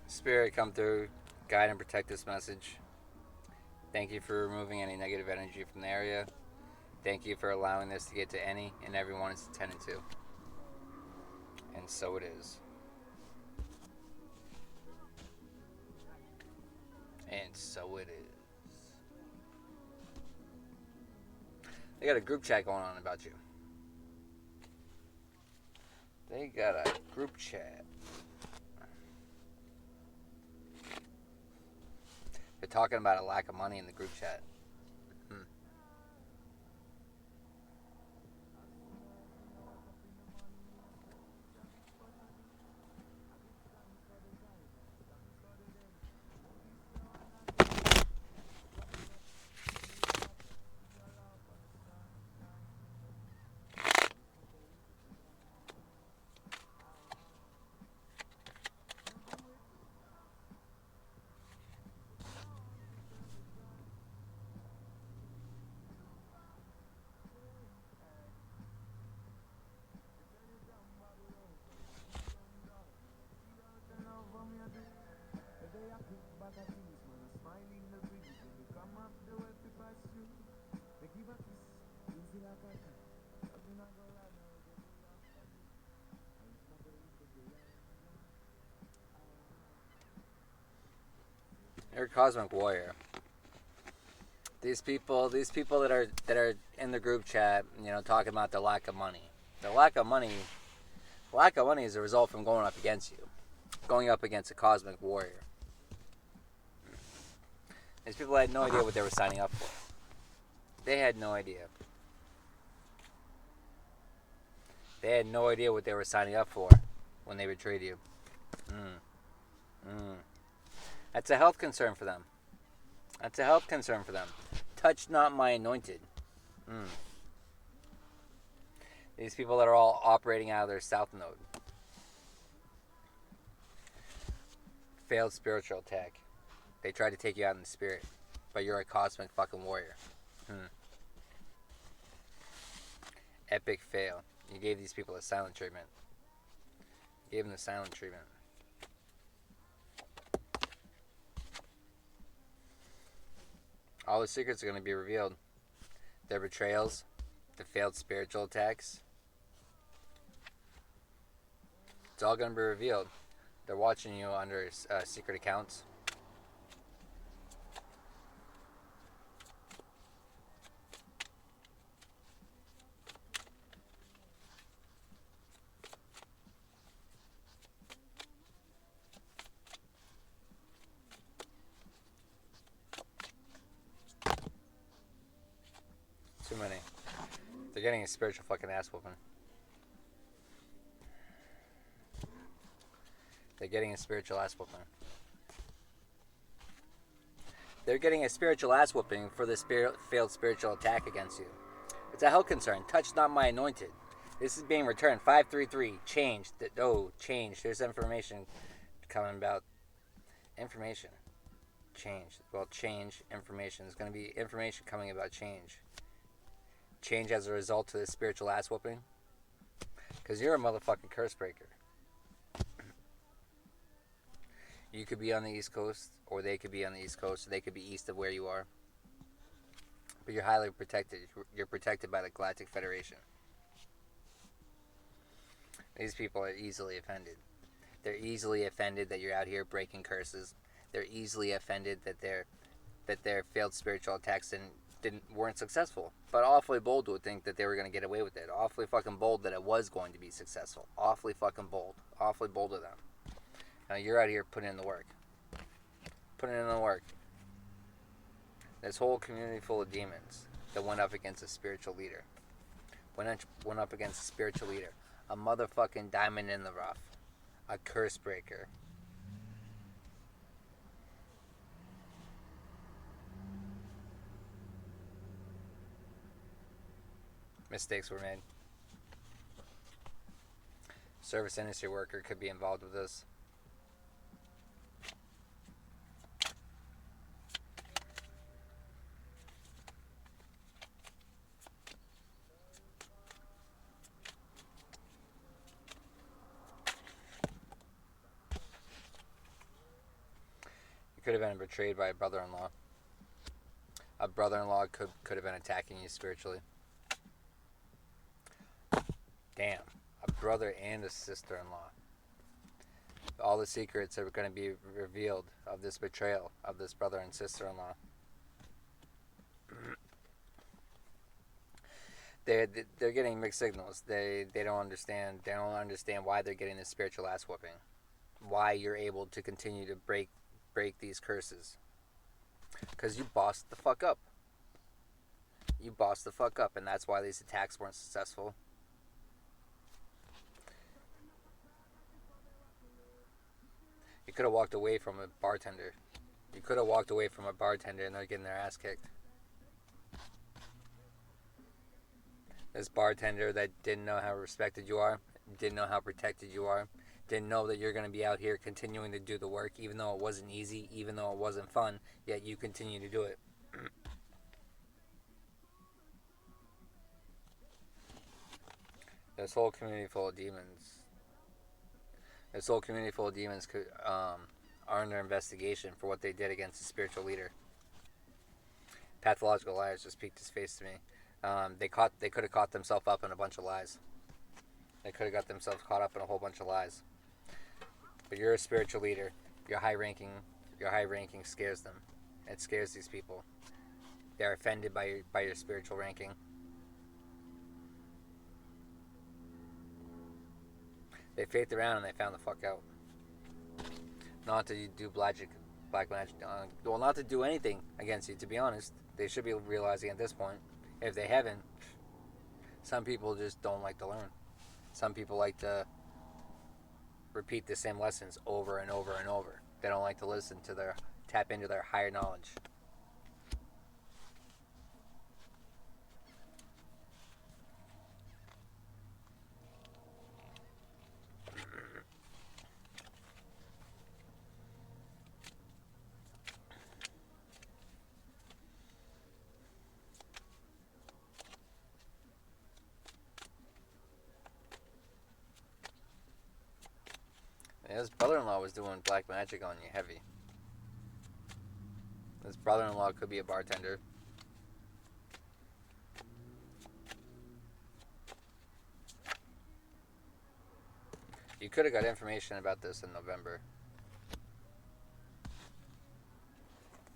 Spirit, come through, guide and protect this message. Thank you for removing any negative energy from the area. Thank you for allowing this to get to any and everyone it's intended to. And so it is. And so it is. They got a group chat going on about you. They got a group chat. They're talking about a lack of money in the group chat. They're a cosmic warrior. These people that are in the group chat, talking about the lack of money. The lack of money is a result from going up against you, going up against a cosmic warrior. These people had no idea what they were signing up for. They had no idea. They had no idea what they were signing up for when they betrayed you. That's a health concern for them. Touch not my anointed. These people that are all operating out of their south node. Failed spiritual attack. They tried to take you out in the spirit, but you're a cosmic fucking warrior. Epic fail. You gave these people a silent treatment. You gave them the silent treatment. All the secrets are going to be revealed. Their betrayals, the failed spiritual attacks. It's all going to be revealed. They're watching you under secret accounts. Too many. They're getting a spiritual fucking ass whooping. They're getting a spiritual ass whooping. They're getting a spiritual ass whooping for the failed spiritual attack against you. It's a health concern. Touch not my anointed. This is being returned. 533. Change. Change. There's information coming about. Information. Change. Well, change. Information. There's going to be information coming about change. Change as a result of this spiritual ass whooping. Because you're a motherfucking curse breaker. You could be on the East Coast, or they could be on the East Coast, or they could be east of where you are. But you're highly protected. You're protected by the Galactic Federation. These people are easily offended. They're easily offended that you're out here breaking curses. They're easily offended that their failed spiritual attacks weren't successful. But awfully bold to think that they were going to get away with it. Awfully fucking bold that it was going to be successful. Awfully fucking bold. Awfully bold of them. Now you're out here putting in the work. Putting in the work. This whole community full of demons that went up against a spiritual leader. Went up against a spiritual leader. A motherfucking diamond in the rough. A curse breaker. Mistakes were made. Service industry worker could be involved with this. You could have been betrayed by a brother-in-law. A brother-in-law could have been attacking you spiritually. Damn. A brother and a sister-in-law. All the secrets are going to be revealed of this betrayal of this brother and sister-in-law. They're getting mixed signals. They don't understand. They don't understand why they're getting this spiritual ass whooping. Why you're able to continue to break these curses. Because you bossed the fuck up. You bossed the fuck up, and that's why these attacks weren't successful. You could have walked away from a bartender. You could have walked away from a bartender and they're getting their ass kicked. This bartender that didn't know how respected you are, didn't know how protected you are, didn't know that you're going to be out here continuing to do the work, even though it wasn't easy, even though it wasn't fun, yet you continue to do it. This whole community full of demons. This whole community full of demons are under investigation for what they did against the spiritual leader. Pathological liars just peeked his face to me. They could have caught themselves up in a bunch of lies. They could have got themselves caught up in a whole bunch of lies. But you're a spiritual leader. Your high ranking scares them. It scares these people. They're offended by your spiritual ranking. They faked around and they found the fuck out. Not to do black magic. Well, not to do anything against you, to be honest. They should be realizing at this point. If they haven't, some people just don't like to learn. Some people like to repeat the same lessons over and over and over. They don't like to tap into their higher knowledge. His brother-in-law was doing black magic on you heavy. His brother-in-law could be a bartender. You could have got information about this in November.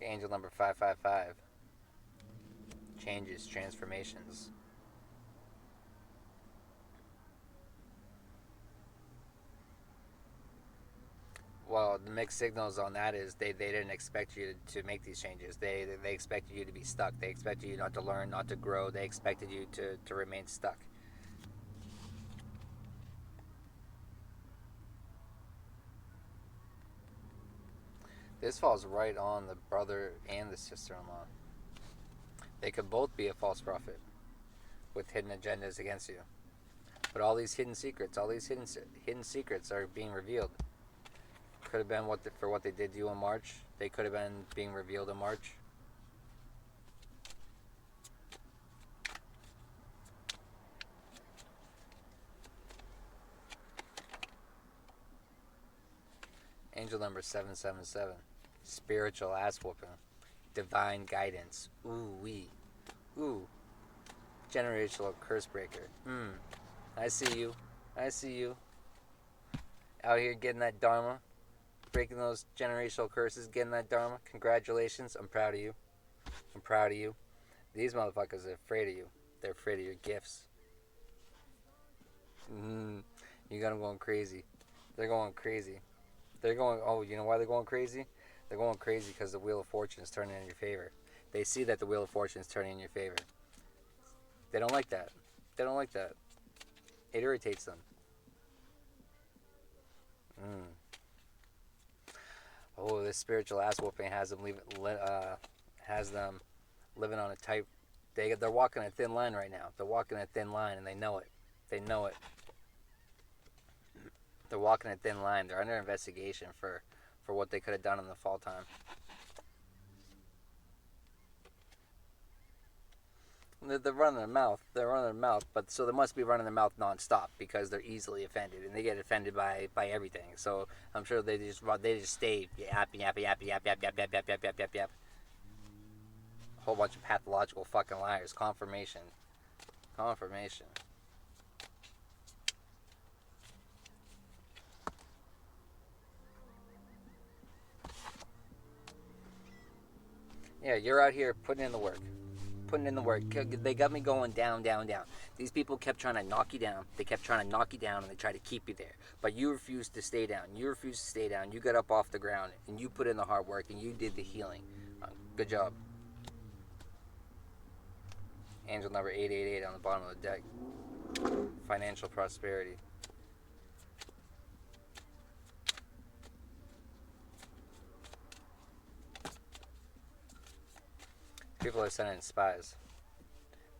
Angel number 555. Changes, transformations. Well, mixed signals on that is they didn't expect you to make these changes. They expected you to be stuck. They expected you not to learn, not to grow. They expected you to remain stuck. This falls right on the brother and the sister-in-law. They could both be a false prophet with hidden agendas against you. But all these hidden secrets, all these hidden secrets are being revealed. Could have been for what they did to you in March. They could have been being revealed in March. Angel number 777. Spiritual ass whooping. Divine guidance. Ooh wee. Ooh. Generational curse breaker. I see you. I see you. Out here getting that dharma. Breaking those generational curses. Getting that dharma. Congratulations. I'm proud of you. I'm proud of you. These motherfuckers are afraid of you. They're afraid of your gifts. You got them going crazy. They're going crazy. They're going, oh, you know why they're going crazy? They're going crazy because the Wheel of Fortune is turning in your favor. They see that the Wheel of Fortune is turning in your favor. They don't like that. They don't like that. It irritates them. Oh, this spiritual ass whooping has them living on a tight. They're walking a thin line right now. They're walking a thin line, and they know it. They know it. They're walking a thin line. They're under investigation for what they could have done in the fall time. They're running their mouth. They're running their mouth, but so they must be running their mouth nonstop because they're easily offended and they get offended by everything. So I'm sure they just stay yapping, yap, yap, yap, yap, yap, yap, yap, yap, yap, yap, yap. A whole bunch of pathological fucking liars. Confirmation. Confirmation. Yeah, you're out here putting in the work. Putting in the work. They got me going down, down, down. These people kept trying to knock you down. They kept trying to knock you down and they tried to keep you there. But you refused to stay down. You refused to stay down. You got up off the ground and you put in the hard work and you did the healing. Good job. Angel number 888 on the bottom of the deck. Financial prosperity. People are sending spies.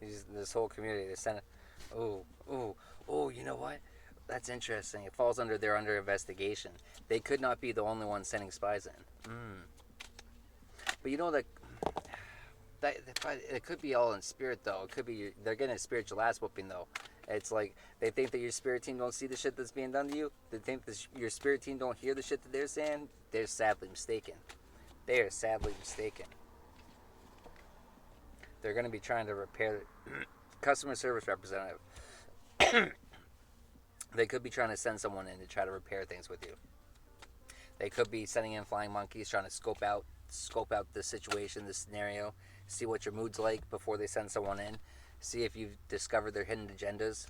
This whole community, they're sending. Oh, you know what? That's interesting. It falls under, they're under investigation. They could not be the only ones sending spies in. But you know that it could be all in spirit though. It could be they're getting a spiritual ass whooping though. It's like they think that your spirit team don't see the shit that's being done to you. They think that your spirit team don't hear the shit that they're saying. They're sadly mistaken. They are sadly mistaken. They're going to be trying to repair customer service representative. They could be trying to send someone in to try to repair things with you. They could be sending in flying monkeys trying to scope out the situation, the scenario, see what your mood's like before they send someone in, see if you've discovered their hidden agendas.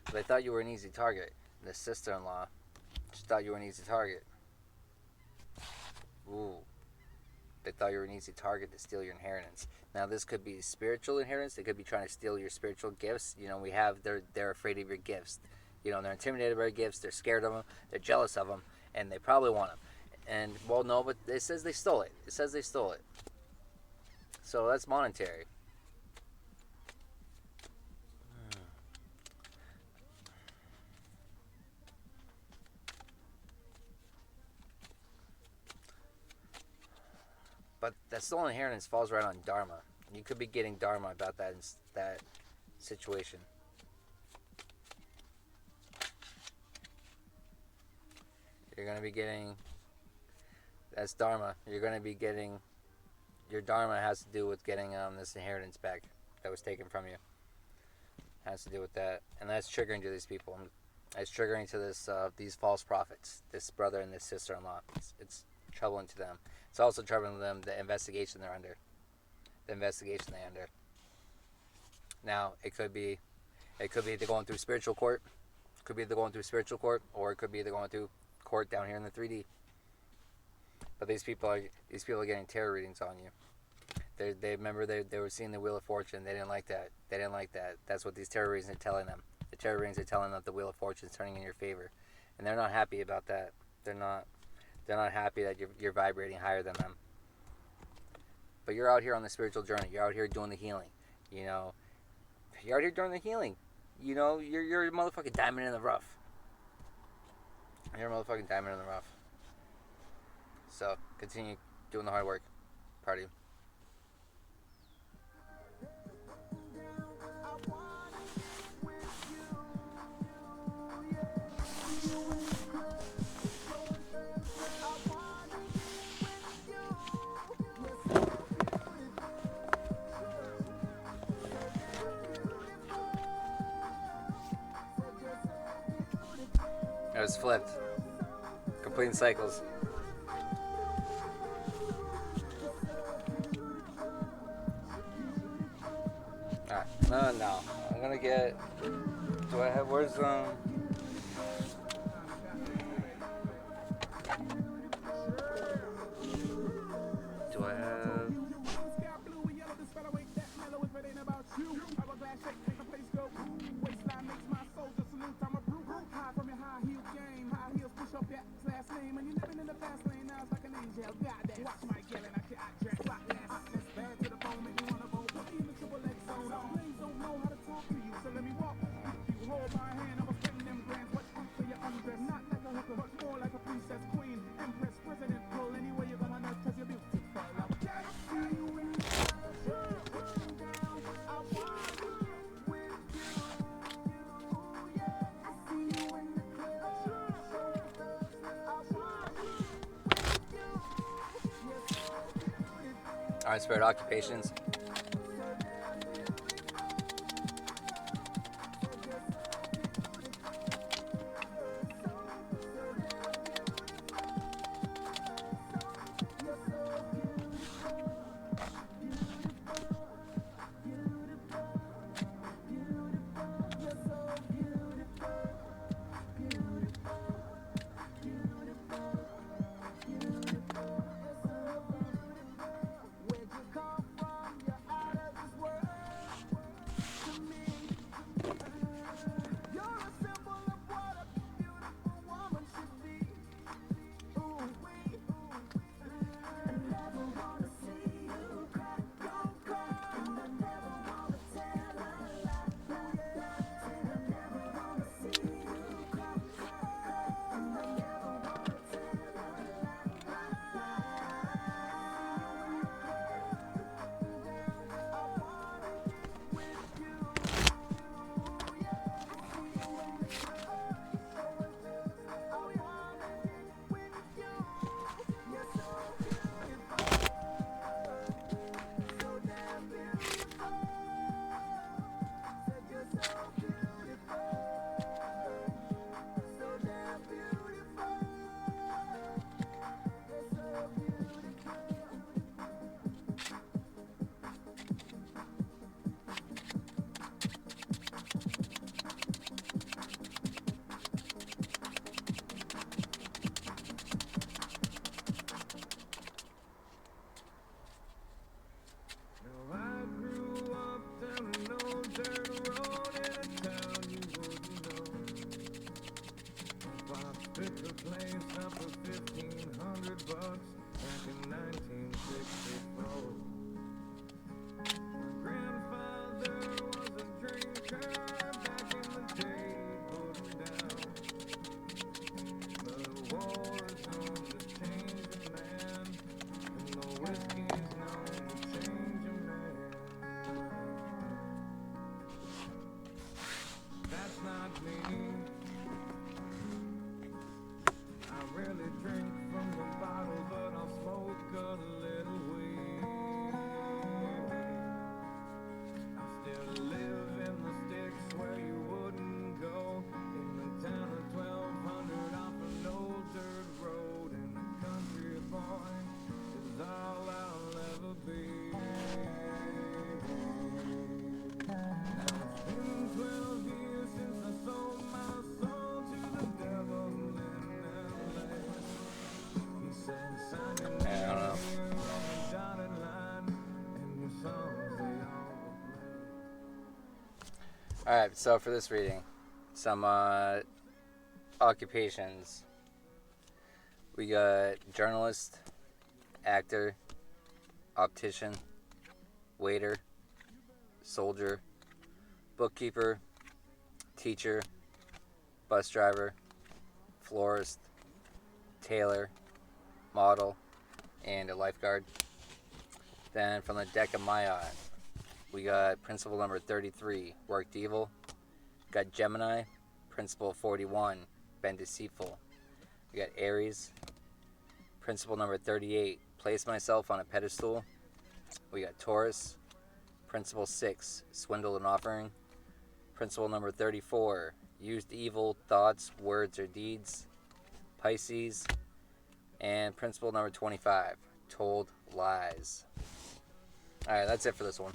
But they thought you were an easy target. The sister-in-law just thought you were an easy target. Ooh. They thought you were an easy target to steal your inheritance. Now this could be spiritual inheritance. They could be trying to steal your spiritual gifts. You know, they're afraid of your gifts. You know, they're intimidated by your gifts. They're scared of them. They're jealous of them, and they probably want them. And well, no, but it says they stole it. It says they stole it. So that's monetary. But that stolen inheritance falls right on dharma. You could be getting dharma about that situation. You're going to be getting, that's dharma. You're going to be getting, your dharma has to do with getting this inheritance back that was taken from you. Has to do with that. And that's triggering to these people. It's triggering to these false prophets, this brother and this sister-in-law. It's troubling to them. It's also troubling to them the investigation they're under. The investigation they're under. Now, it could be It could be they're going through spiritual court. Could be they're going through spiritual court, or it could be they're going through court down here in the 3D. But these people are getting tarot readings on you. They remember they were seeing the Wheel of Fortune. They didn't like that. They didn't like that. That's what these tarot readings are telling them. The tarot readings are telling them that the Wheel of Fortune is turning in your favor, and they're not happy about that. They're not happy that you're vibrating higher than them. But you're out here on the spiritual journey. You're out here doing the healing. You know, you're out here doing the healing. You know, you're a motherfucking diamond in the rough. You're a motherfucking diamond in the rough. So continue doing the hard work. Proud of you. It was flipped. Completing cycles. Alright, no. I'm gonna get. Do I have. Where's. Do I have. Alright, spirit occupations. Really drink from the bottle, but I'll smoke a Alright, so for this reading, some occupations. We got journalist, actor, optician, waiter, soldier, bookkeeper, teacher, bus driver, florist, tailor, model, and a lifeguard. Then from the deck of Maya, we got principle number 33, work evil. Got Gemini, principle 41, been deceitful. We got Aries, principle number 38, place myself on a pedestal. We got Taurus, principle 6, swindle an offering. Principle number 34, used evil thoughts, words, or deeds. Pisces. And principle number 25, told lies. Alright, that's it for this one.